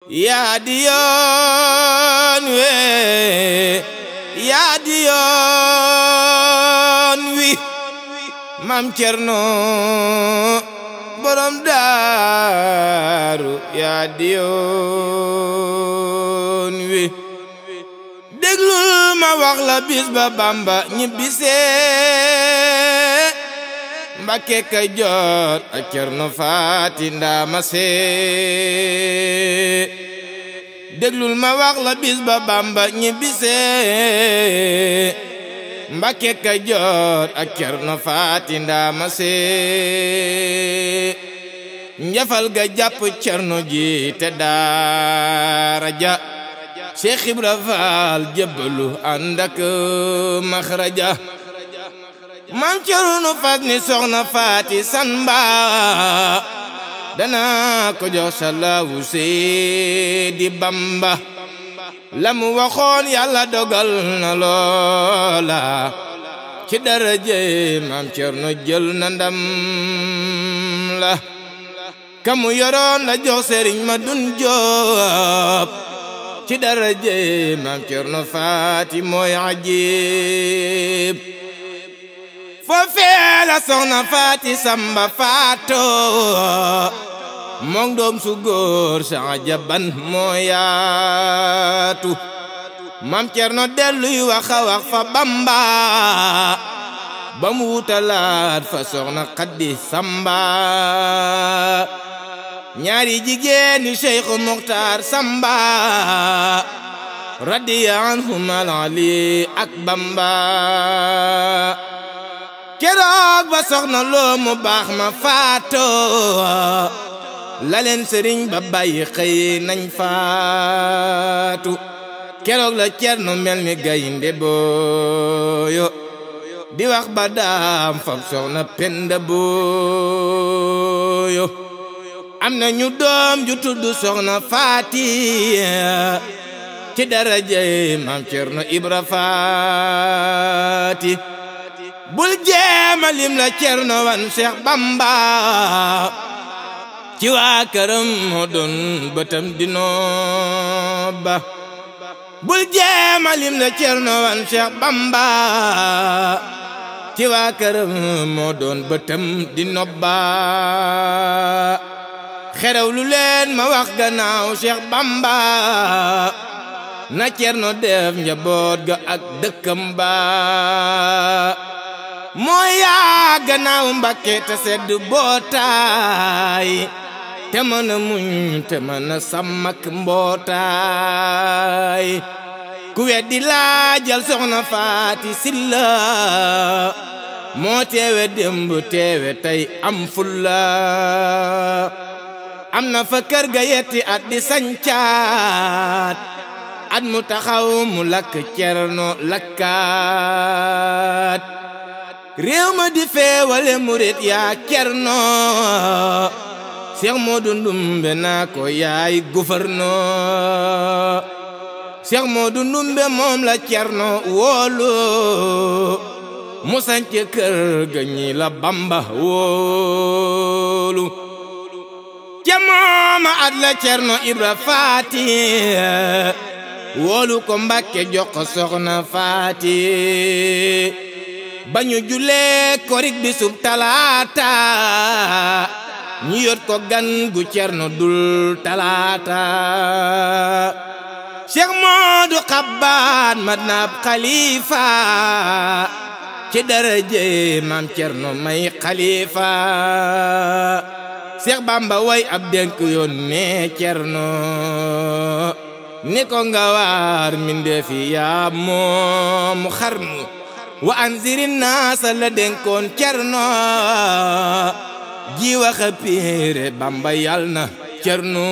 yaa di yoon we yaa di yoon wi Maam Cerno borom daaru yaa di yoon wi déglul ma wax la bis ba Bamba ñibbisee Mbakke Kajoor ak Cerno Faati Ndaama see déglul ma wax la bis ba Bamba ñibbisee Mbakke Kajoor ak Cerno Faati Ndaama see njafal ga jàpp Cerno ji te daara ja Cheikh Ibra Faal jébbalu ànd ak maxraja Maam Cerno fas ni soxna Faati Samba dana ko jox salaawu Seydi Bamba la mu waxoon Yàlla dogal na loola ci daraje Maam Cerno jël na ndam la kamu yoroon la jox Sëriñ Madun Joob ci daraje Maam Cerno Faati mooy ajib foofee la soxna Faati Samba faato moom doom su góor sa jaban moo yaatu Maam Cerno delluy waxa wax fa Bamba ba mu wutalaat fa soxna Xadi Samba ñaari jigéen ni Cheikh Muxtaar Samba radiya anhum Ali ak Bamba keroog ba soxna loo mu baax ma faato la leen sëriñ ba bàyyi xëy nañ faatu keroog la Cerno mel ni gaynde booyo di wax ba daam fam soxna Penda booyo am na ñu doom ju tudd soxna Faati ci daraja Maam Cerno Ibra Faati bul jéema lim la Cerno wan Seex Bamba ci waa këram moo doon bëtam di nobba bul jéema lim la Cerno wan Seex Bamba ci waa këram moo doon bëtam di nobba xerew lu leen ma wax gannaaw Seex Bamba na Cerno def njaboot ga ak dëkkam ba mooy yaa gannaaw Mbakke te sedd bootaay te mën a muñ te mën a sàmm ak mbootaay ku weddi laajal soxna Faati Silla moo teewe démb teewe tey am fulla am na fa kër ga yetti at di sancaat at mu taxaw mu lakk Cerno lakkaat réew ma di feewale murit yaa Cerno Seex Moodu Ndumbe naa ko yaay gouverneur Seex Moodu Ndumbe moom la Cerno woolu mu sanc kër ga ñi la Bamba woolu ca mooma at la Cerno Ibra Faati woolu ko Mbakke jox ko soxna Faati bañu julee korik bisub talaata ñu yot ko gan gu Cerno dul talaata Cheikh Moodu Xabbaan mat naab xalifa ci daraje Maam Cerno may xalifa Cheikh Bamba way ab denk yoon ne Cerno ni ko nga waar mindeefi yaa moom xarnu wa anzirin naasa la denkoon Cerno ji waxa piire Bamba yal na Cerno